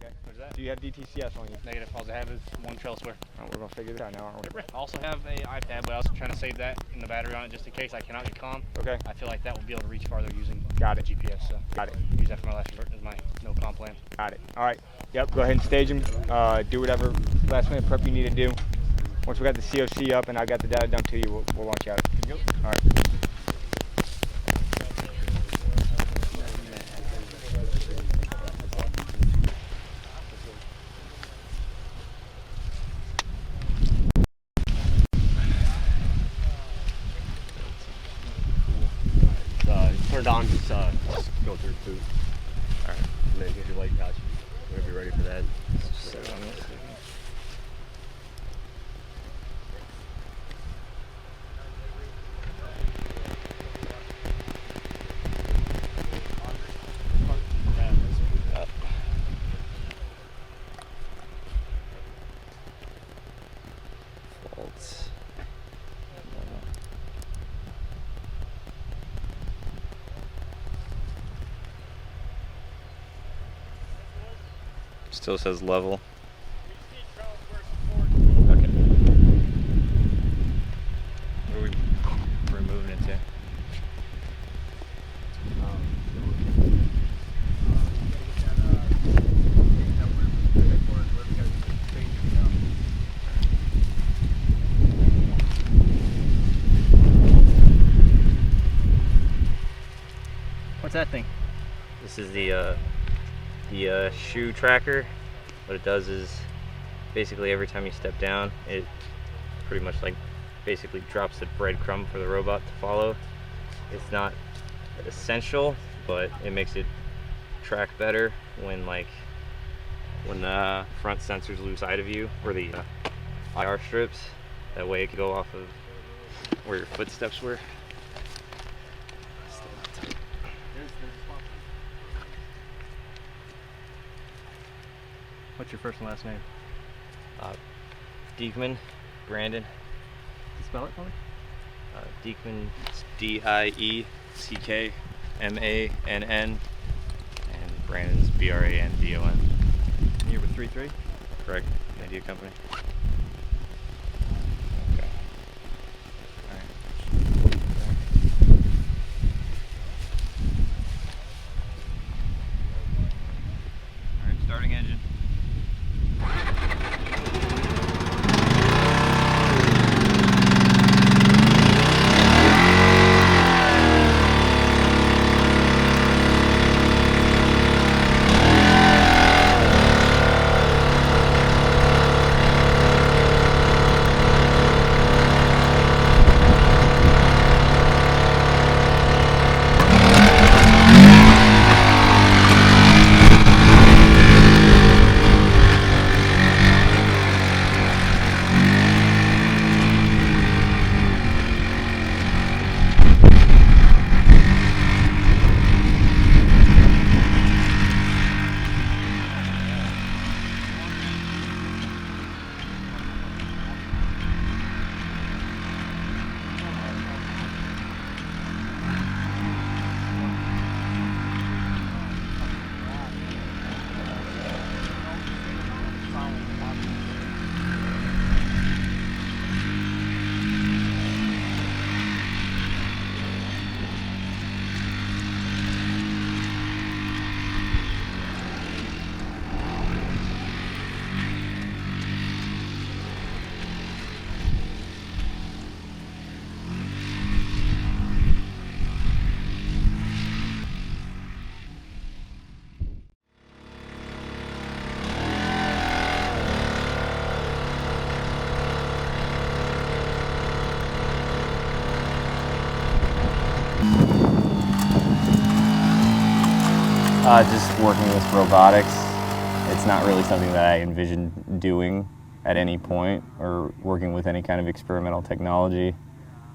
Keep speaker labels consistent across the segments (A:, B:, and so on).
A: Okay.
B: What's that?
A: Do you have DTCS on you?
B: Negative. All I have is one trail swear.
A: Oh, we're gonna figure it out now, aren't we?
B: I also have a iPad, but I was trying to save that in the battery on it just in case I cannot get calm.
A: Okay.
B: I feel like that will be able to reach farther using
A: Got it.
B: GPS. So
A: Got it.
B: Use that for my last as my no calm plan.
A: Got it. All right. Yep. Go ahead and stage them. Do whatever last minute prep you need to do. Once we got the COC up and I got the data done to you, we'll launch out.
B: Yep.
A: All right.
C: Turned on, just go through food. All right. And then get your light pouch whenever you're ready for that.
B: Set it on this.
C: Faults.
D: Still says level.
B: Okay. Where are we moving it to? What's that thing?
D: This is the shoe tracker. What it does is basically every time you step down, it pretty much like basically drops the breadcrumb for the robot to follow. It's not essential, but it makes it track better when the front sensors lose sight of you, or the IR strips. That way it can go off of where your footsteps were.
B: What's your first and last name?
D: Diekman, Brandon.
B: Can you spell it for me?
D: Diekman, it's Dieckmann, and Brandon's Brandon.
B: And you're with 3-3?
D: Correct. Media company.
B: Okay.
D: All right, starting engine.
E: Just working with robotics. It's not really something that I envision doing at any point, or working with any kind of experimental technology,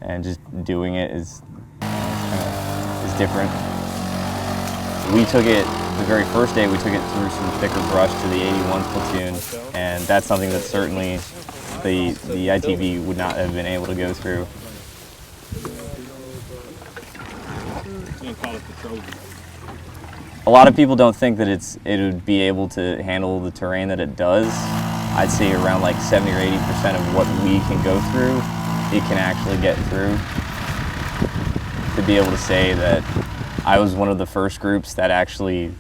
E: and just doing it is different. We took it, the very first day, we took it through some thicker brush to the 81 platoon, and that's something that certainly the ITV would not have been able to go through. A lot of people don't think that it would be able to handle the terrain that it does. I'd say around like 70 or 80% of what we can go through, it can actually get through. To be able to say that I was one of the first groups that actually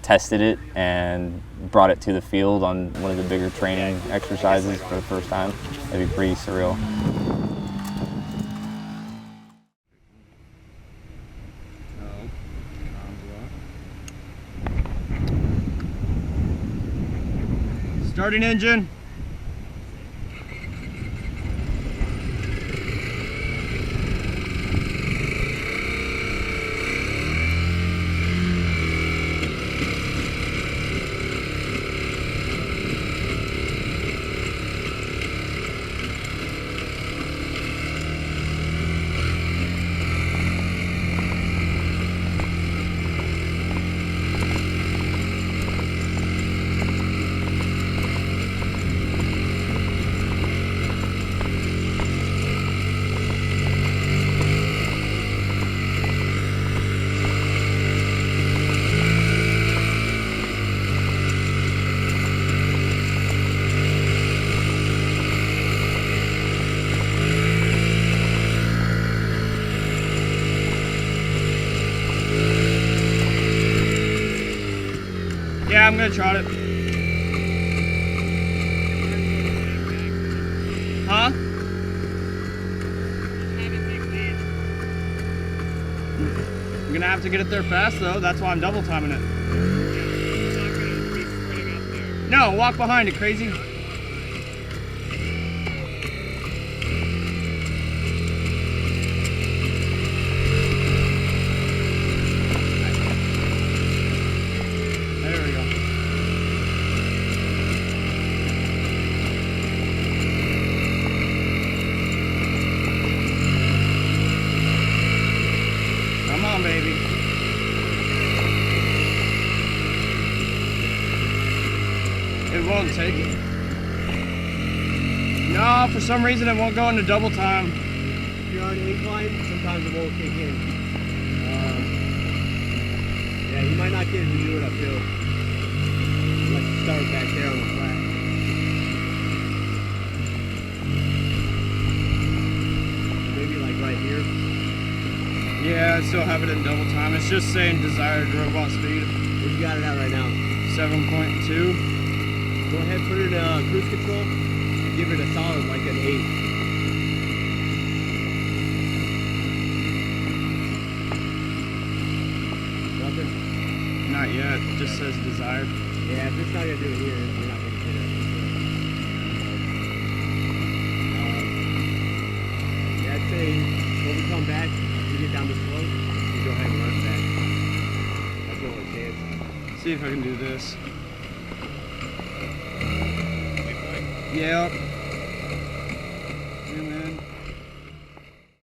E: tested it and brought it to the field on one of the bigger training exercises for the first time, that'd be pretty surreal.
F: Starting engine. Yeah, I'm gonna trot it. Huh? I'm gonna have to get it there fast though, that's why I'm double timing it. No, walk behind it, crazy. There we go. Come on, baby. It won't take it. No, for some reason it won't go into double time.
C: If you're on an incline, sometimes it won't kick in. Yeah, you might not get it to do it uphill. Let's start back there on the flat. Maybe like right here.
F: Yeah, I still have it in double time. It's just saying desired robot speed.
C: What you got it at right now?
F: 7.2.
C: Go ahead, put it in cruise control and give it a solid like an 8. Nothing?
F: Not yet, it just says desired.
C: Yeah, if it's not gonna do it here, you're not gonna get it. Yeah, I'd say when we come back, you get down the slope, you go ahead and run back. That's the only chance.
F: See if I can do this. Yep.